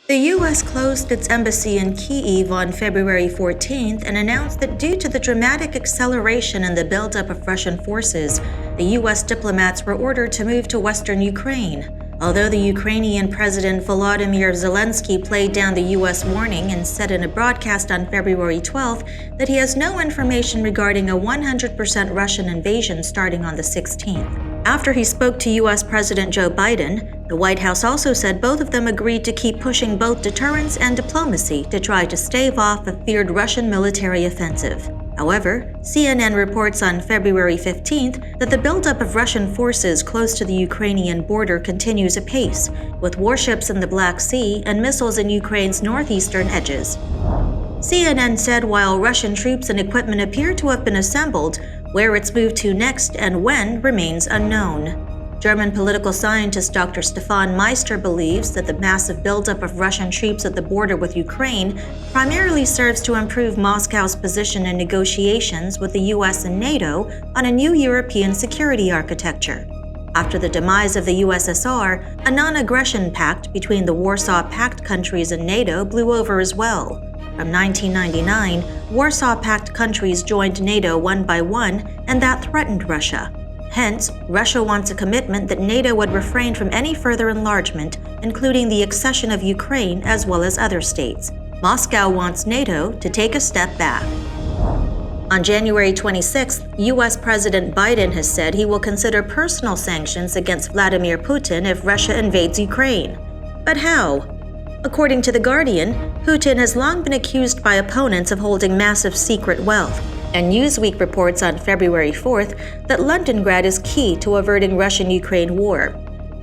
The U.S. closed its embassy in Kyiv on February 14th and announced that due to the dramatic acceleration in the buildup of Russian forces, the U.S. diplomats were ordered to move to western Ukraine. Although the Ukrainian President Volodymyr Zelensky played down the U.S. warning and said in a broadcast on February 12th that he has no information regarding a 100% Russian invasion starting on the 16th. After he spoke to U.S. President Joe Biden, the White House also said both of them agreed to keep pushing both deterrence and diplomacy to try to stave off a feared Russian military offensive. However, CNN reports on February 15th that the buildup of Russian forces close to the Ukrainian border continues apace, with warships in the Black Sea and missiles in Ukraine's northeastern edges. CNN said while Russian troops and equipment appear to have been assembled, where it's moved to next and when remains unknown. German political scientist Dr. Stefan Meister believes that the massive buildup of Russian troops at the border with Ukraine primarily serves to improve Moscow's position in negotiations with the US and NATO on a new European security architecture. After the demise of the USSR, a non-aggression pact between the Warsaw Pact countries and NATO blew over as well. From 1999, Warsaw Pact countries joined NATO one by one, and that threatened Russia. Hence, Russia wants a commitment that NATO would refrain from any further enlargement, including the accession of Ukraine as well as other states. Moscow wants NATO to take a step back. On January 26th, U.S. President Biden has said he will consider personal sanctions against Vladimir Putin if Russia invades Ukraine. But how? According to The Guardian, Putin has long been accused by opponents of holding massive secret wealth. And Newsweek reports on February 4th that Londongrad is key to averting Russian-Ukraine war.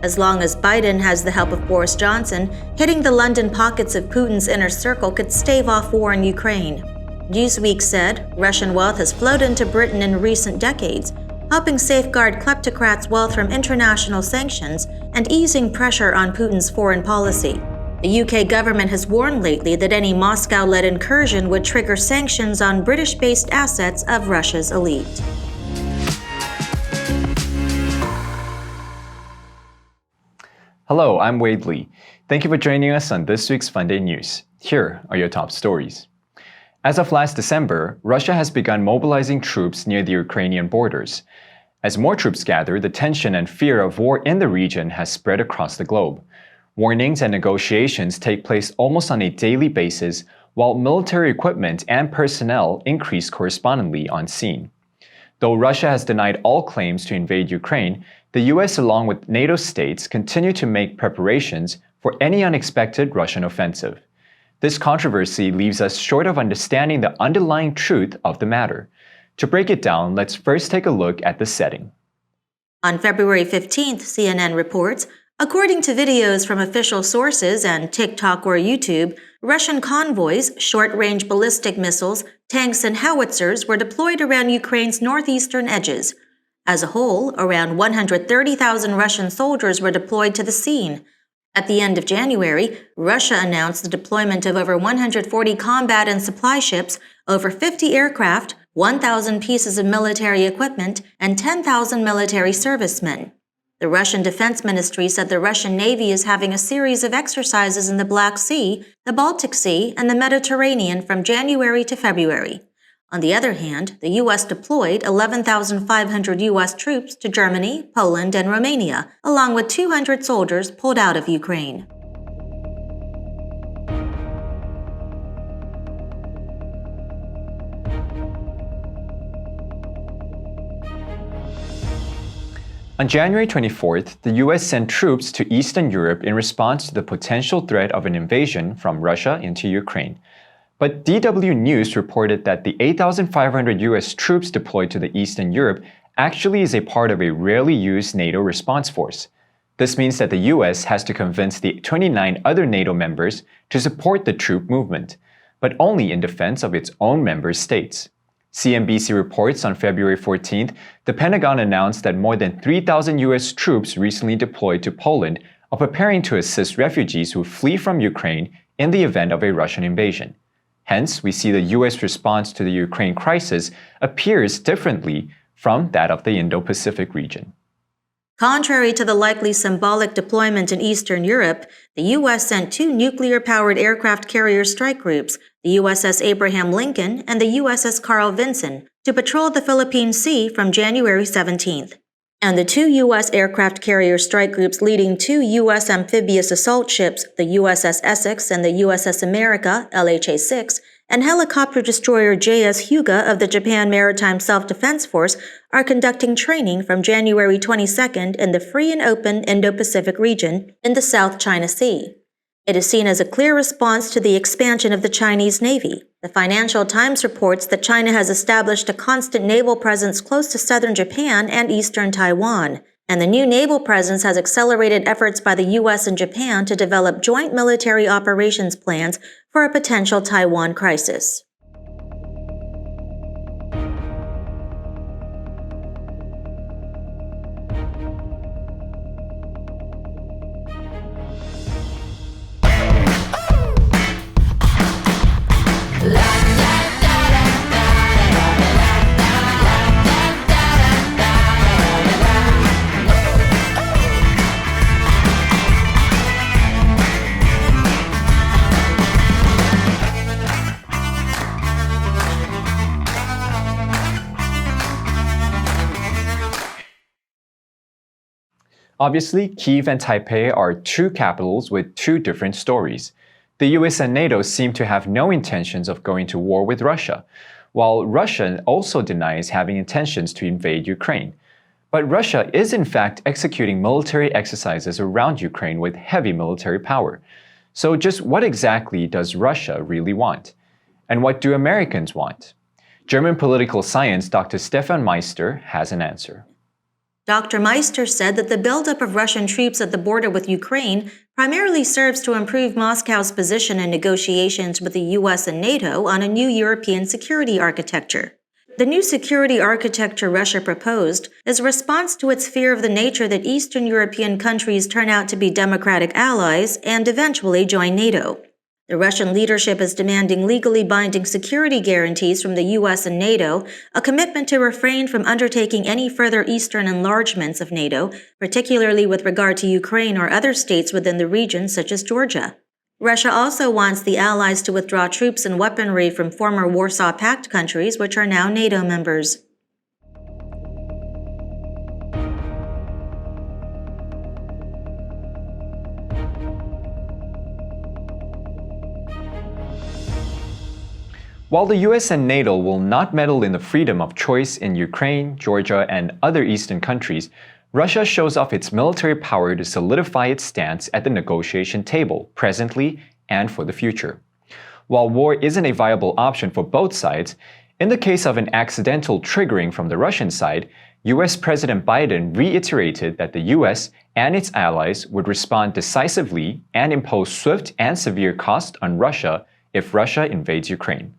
As long as Biden has the help of Boris Johnson, hitting the London pockets of Putin's inner circle could stave off war in Ukraine. Newsweek said Russian wealth has flowed into Britain in recent decades, helping safeguard kleptocrats' wealth from international sanctions and easing pressure on Putin's foreign policy. The UK government has warned lately that any Moscow-led incursion would trigger sanctions on British-based assets of Russia's elite. Hello, I'm Wade Lee. Thank you for joining us on this week's FUNDAY News. Here are your top stories. As of last December, Russia has begun mobilizing troops near the Ukrainian borders. As more troops gather, the tension and fear of war in the region has spread across the globe. Warnings and negotiations take place almost on a daily basis, while military equipment and personnel increase correspondingly on scene. Though Russia has denied all claims to invade Ukraine, the US along with NATO states continue to make preparations for any unexpected Russian offensive. This controversy leaves us short of understanding the underlying truth of the matter. To break it down, let's first take a look at the setting. On February 15th, CNN reports, according to videos from official sources and TikTok or YouTube, Russian convoys, short-range ballistic missiles, tanks, and howitzers were deployed around Ukraine's northeastern edges. As a whole, around 130,000 Russian soldiers were deployed to the scene. At the end of January, Russia announced the deployment of over 140 combat and supply ships, over 50 aircraft, 1,000 pieces of military equipment, and 10,000 military servicemen. The Russian Defense Ministry said the Russian Navy is having a series of exercises in the Black Sea, the Baltic Sea, and the Mediterranean from January to February. On the other hand, the U.S. deployed 11,500 U.S. troops to Germany, Poland, and Romania, along with 200 soldiers pulled out of Ukraine. On January 24th, the US sent troops to Eastern Europe in response to the potential threat of an invasion from Russia into Ukraine. But DW News reported that the 8,500 US troops deployed to the Eastern Europe actually is a part of a rarely used NATO response force. This means that the US has to convince the 29 other NATO members to support the troop movement, but only in defense of its own member states. CNBC reports on February 14th, the Pentagon announced that more than 3,000 U.S. troops recently deployed to Poland are preparing to assist refugees who flee from Ukraine in the event of a Russian invasion. Hence, we see the U.S. response to the Ukraine crisis appears differently from that of the Indo-Pacific region. Contrary to the likely symbolic deployment in Eastern Europe, the U.S. sent 2 nuclear-powered aircraft carrier strike groups, the USS Abraham Lincoln and the USS Carl Vinson, to patrol the Philippine Sea from January 17th. And the 2 U.S. aircraft carrier strike groups leading 2 U.S. amphibious assault ships, the USS Essex and the USS America, LHA-6, and helicopter destroyer J.S. Hyuga of the Japan Maritime Self-Defense Force are conducting training from January 22nd in the free and open Indo-Pacific region in the South China Sea. It is seen as a clear response to the expansion of the Chinese Navy. The Financial Times reports that China has established a constant naval presence close to southern Japan and eastern Taiwan, and the new naval presence has accelerated efforts by the U.S. and Japan to develop joint military operations plans for a potential Taiwan crisis. Obviously, Kyiv and Taipei are 2 capitals with 2 different stories. The US and NATO seem to have no intentions of going to war with Russia, while Russia also denies having intentions to invade Ukraine. But Russia is in fact executing military exercises around Ukraine with heavy military power. So just what exactly does Russia really want? And what do Americans want? German political science Dr. Stefan Meister has an answer. Dr. Meister said that the buildup of Russian troops at the border with Ukraine primarily serves to improve Moscow's position in negotiations with the US and NATO on a new European security architecture. The new security architecture Russia proposed is a response to its fear of the nature that Eastern European countries turn out to be democratic allies and eventually join NATO. The Russian leadership is demanding legally binding security guarantees from the US and NATO, a commitment to refrain from undertaking any further eastern enlargements of NATO, particularly with regard to Ukraine or other states within the region such as Georgia. Russia also wants the allies to withdraw troops and weaponry from former Warsaw Pact countries, which are now NATO members. While the US and NATO will not meddle in the freedom of choice in Ukraine, Georgia, and other eastern countries, Russia shows off its military power to solidify its stance at the negotiation table, presently and for the future. While war isn't a viable option for both sides, in the case of an accidental triggering from the Russian side, US President Biden reiterated that the US and its allies would respond decisively and impose swift and severe cost on Russia if Russia invades Ukraine.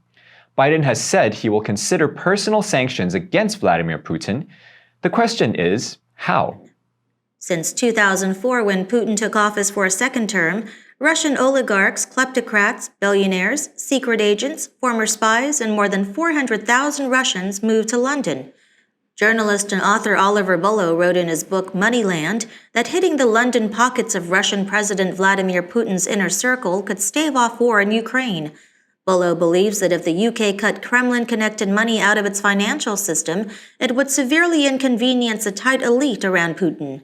Biden has said he will consider personal sanctions against Vladimir Putin. The question is, how? Since 2004, when Putin took office for a second term, Russian oligarchs, kleptocrats, billionaires, secret agents, former spies, and more than 400,000 Russians moved to London. Journalist and author Oliver Bullough wrote in his book Moneyland that hitting the London pockets of Russian President Vladimir Putin's inner circle could stave off war in Ukraine. Bullough believes that if the UK cut Kremlin-connected money out of its financial system, it would severely inconvenience a tight elite around Putin.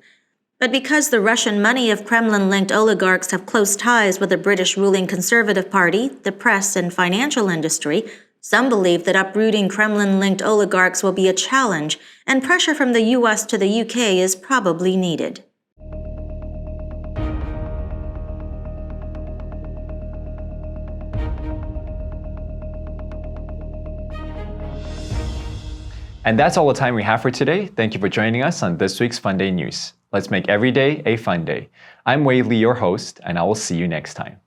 But because the Russian money of Kremlin-linked oligarchs have close ties with the British ruling Conservative Party, the press, and financial industry, some believe that uprooting Kremlin-linked oligarchs will be a challenge, and pressure from the US to the UK is probably needed. And that's all the time we have for today. Thank you for joining us on this week's FUNDAY News. Let's make every day a fun day. I'm Wei Lee, your host, and I will see you next time.